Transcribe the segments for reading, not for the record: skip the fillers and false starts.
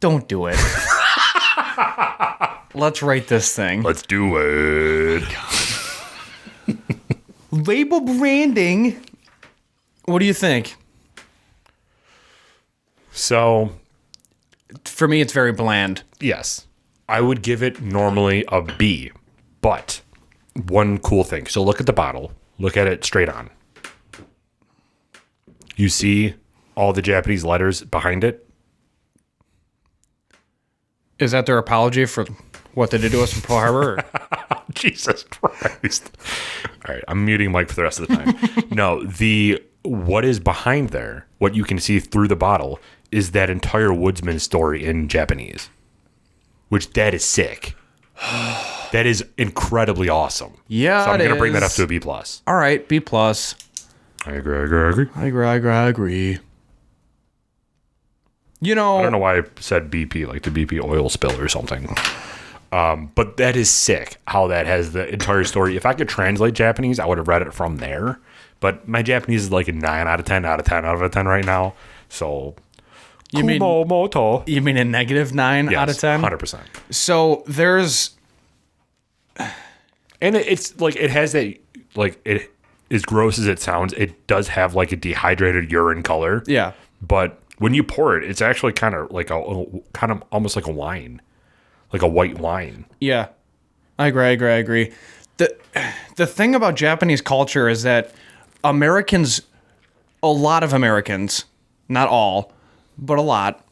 Don't do it. Let's rate this thing. Let's do it. Label branding. What do you think? So, For me, it's very bland. yes, I would give it normally a B, but one cool thing. So look at the bottle. Look at it straight on. You see all the Japanese letters behind it? Is that their apology for what they did to us in Pearl Harbor? Or? Jesus Christ. All right, I'm muting Mike for the rest of the time. No, what is behind there, what you can see through the bottle, is that entire woodsman story in Japanese, which that is sick. That is incredibly awesome. Yeah, so I'm going to bring that up is. to a B plus. All right, B plus. I agree. I agree. You know, I don't know why I said BP, like the BP oil spill or something. But that is sick how that has the entire story. If I could translate Japanese, I would have read it from there. But my Japanese is like a 9 out of 10 out of 10 out of 10 right now. So, You mean- Kumamoto. you mean a negative 9 out of 10? 100%. So there's, And it's like, it has that, like, it as gross as it sounds, it does have like a dehydrated urine color. yeah. But when you pour it, it's actually kind of like kind of almost like a wine, like a white wine. Yeah, I agree. The thing about Japanese culture is that a lot of Americans, not all, but a lot,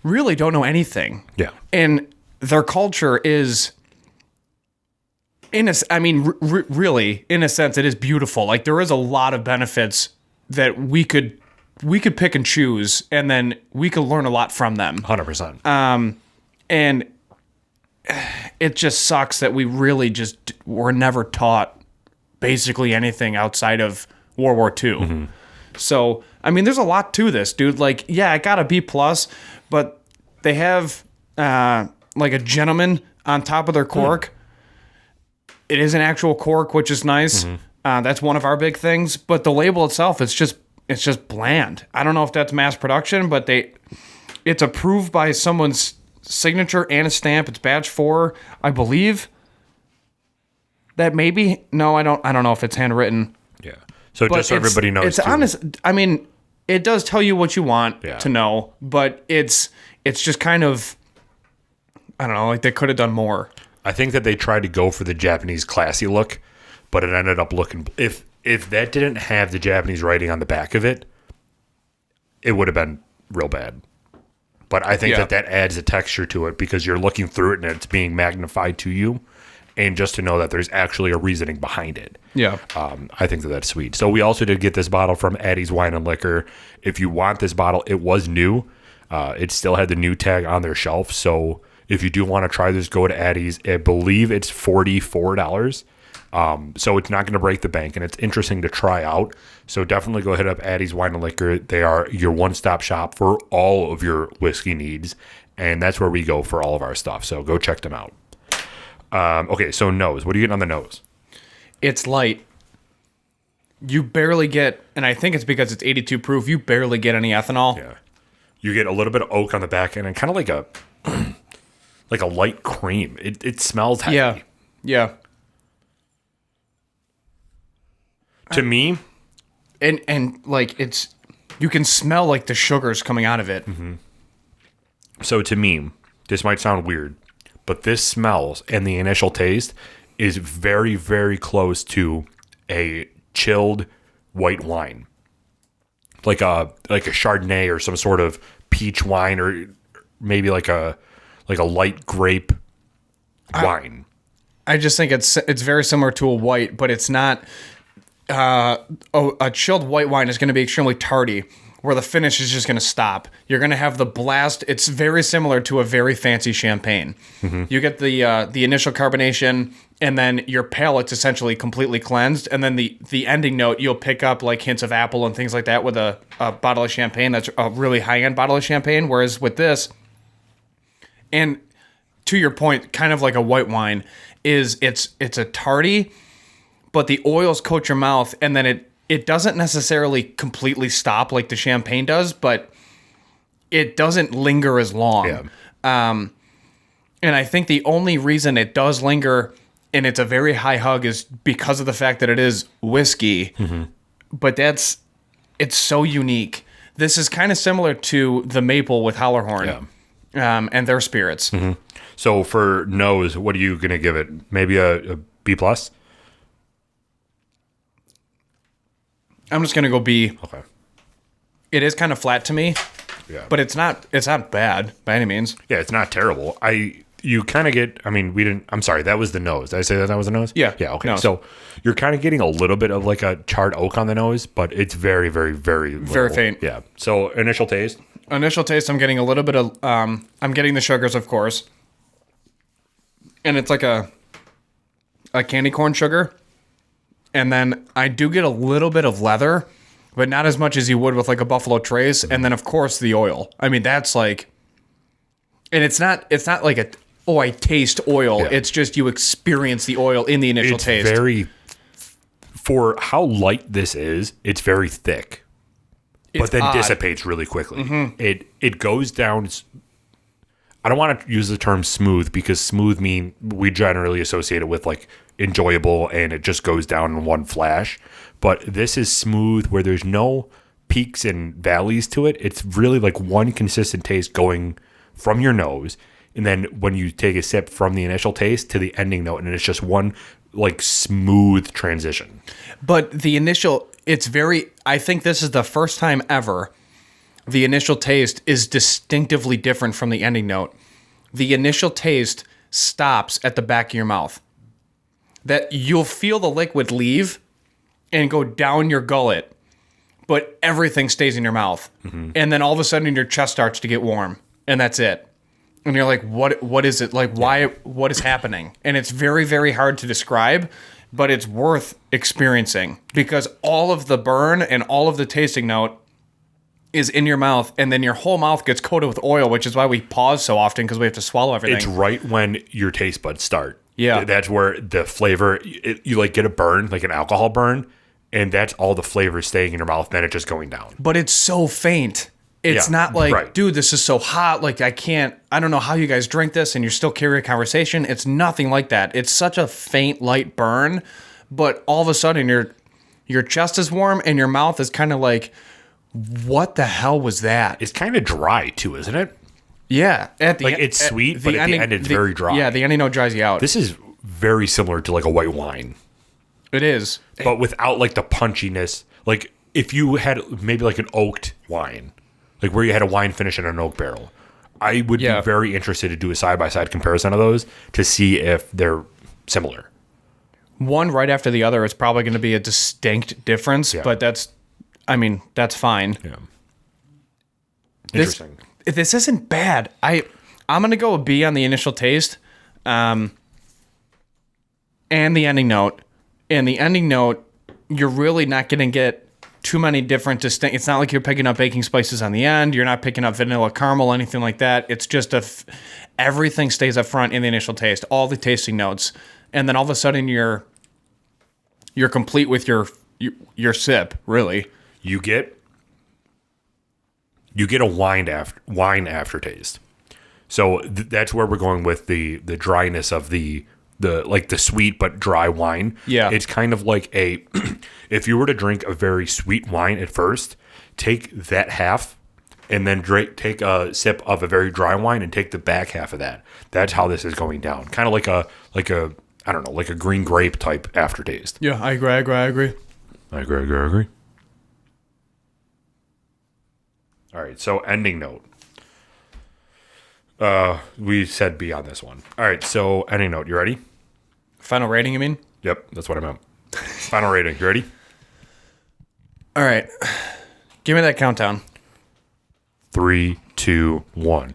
really don't know anything. Yeah. And their culture is, really, in a sense, it is beautiful. Like, there is a lot of benefits that we could pick and choose, and then we could learn a lot from them. 100%. And it just sucks that we really just were never taught basically anything outside of World War II. Mm-hmm. So, I mean, there's a lot to this, dude. Like, yeah, I got a B plus, but they have like a gentleman on top of their cork. It is an actual cork, which is nice. That's one of our big things. But the label itself, it's just bland. I don't know if that's mass production, but it's approved by someone's signature and a stamp. It's batch 4, I believe. That maybe, no, I don't know if it's handwritten. Yeah. So But just so everybody knows, it's too, honest. I mean, it does tell you what you want Yeah. to know, but it's just kind of, I don't know, like they could have done more. I think that they tried to go for the Japanese classy look, but it ended up looking, if that didn't have the Japanese writing on the back of it, it would have been real bad. But I think Yeah. that adds a texture to it because you're looking through it and it's being magnified to you. And just to know that there's actually a reasoning behind it. Yeah. I think that's sweet. So we also did get this bottle from Addie's Wine and Liquor. If you want this bottle, it was new. It still had the new tag on their shelf. So if you do want to try this, go to Addie's. I believe it's $44. So it's not going to break the bank, and it's interesting to try out. So definitely go hit up Addie's Wine and Liquor. They are your one-stop shop for all of your whiskey needs, and that's where we go for all of our stuff. So go check them out. Okay, so nose. What do you get on the nose? It's light. You barely get, and I think it's because it's 82 proof, you barely get any ethanol. Yeah. You get a little bit of oak on the back end and kind of like a like a light cream. It smells heavy. Yeah. Yeah. To me, And like it's, you can smell like the sugars coming out of it. so to me, this might sound weird, but this smells and the initial taste is very, very close to a chilled white wine. Like a Chardonnay or some sort of peach wine, or maybe like a light grape wine. I just think it's very similar to a white, but it's not. A chilled white wine is going to be extremely tardy, where the finish is just going to stop. You're going to have the blast. It's very similar to a very fancy champagne. You get the initial carbonation, and then your palate's essentially completely cleansed, and then the ending note, you'll pick up like hints of apple and things like that with a bottle of champagne that's a really high-end bottle of champagne, whereas with this, and to your point, kind of like a white wine, is it's a tardy, but the oils coat your mouth, and then it doesn't necessarily completely stop like the champagne does, but it doesn't linger as long. Yeah. And I think the only reason it does linger and it's a very high hug is because of the fact that it is whiskey. Mm-hmm. But it's so unique. This is kind of similar to the maple with Hallerhorn and their spirits. Mm-hmm. So for nose, what are you going to give it? Maybe a B+? I'm just going to go B. Okay. It is kind of flat to me. Yeah. But it's not bad by any means. Yeah, it's not terrible. You kind of get, I mean, I'm sorry, that was the nose. Did I say that was the nose? Yeah. Yeah, okay. Nose. So you're kind of getting a little bit of like a charred oak on the nose, but it's very, very, very little. Very faint. Yeah. So initial taste? Initial taste, I'm getting a little bit of, I'm getting the sugars, of course. And it's like a candy corn sugar. And then I do get a little bit of leather, but not as much as you would with like a Buffalo Trace. Mm-hmm. And then, of course, the oil. I mean, that's like, and it's not like I taste oil. Yeah. It's just you experience the oil in the initial taste. Very, for how light this is, it's very thick. But then dissipates really quickly. Mm-hmm. It goes down. I don't want to use the term smooth because smooth we generally associate it with like enjoyable and it just goes down in one flash. But this is smooth where there's no peaks and valleys to it. It's really like one consistent taste going from your nose. And then when you take a sip from the initial taste to the ending note, and it's just one like smooth transition. But the initial, I think this is the first time ever the initial taste is distinctively different from the ending note. The initial taste stops at the back of your mouth. That you'll feel the liquid leave and go down your gullet, but everything stays in your mouth. Mm-hmm. And then all of a sudden your chest starts to get warm, and that's it. And you're like, what is it? Like, why, what is happening? And it's very, very hard to describe, but it's worth experiencing because all of the burn and all of the tasting note is in your mouth, and then your whole mouth gets coated with oil, which is why we pause so often because we have to swallow everything. It's right when your taste buds start. Yeah. That's where the flavor, you like get a burn, like an alcohol burn, and that's all the flavor staying in your mouth, then it's just going down. But it's so faint. It's not like, dude, this is so hot. Like, I don't know how you guys drink this and you're still carrying a conversation. It's nothing like that. It's such a faint, light burn, but all of a sudden your chest is warm and your mouth is kind of like, what the hell was that? It's kind of dry too, isn't it? Yeah. It's sweet, but at the end it's very dry. Yeah, the ending note dries you out. This is very similar to like a white wine. It is. But without like the punchiness. Like if you had maybe like an oaked wine, like where you had a wine finish in an oak barrel, I would be very interested to do a side-by-side comparison of those to see if they're similar. One right after the other is probably going to be a distinct difference, but that's fine. Yeah. Interesting. This isn't bad. I'm going to go a B on the initial taste and the ending note. And the ending note, you're really not going to get too many different distinct. It's not like you're picking up baking spices on the end. You're not picking up vanilla caramel, anything like that. It's just everything stays up front in the initial taste, all the tasting notes. And then all of a sudden you're complete with your sip, really. You get a wine aftertaste. So that's where we're going with the dryness of the like the sweet but dry wine. Yeah. It's kind of like if you were to drink a very sweet wine at first, take that half and then take a sip of a very dry wine and take the back half of that. That's how this is going down. Kind of like a I don't know, like a green grape type aftertaste. Yeah, I agree. All right, so ending note. We said B on this one. All right, so ending note. You ready? Final rating, you mean? Yep, that's what I meant. Final rating. You ready? All right. Give me that countdown. 3, 2, 1.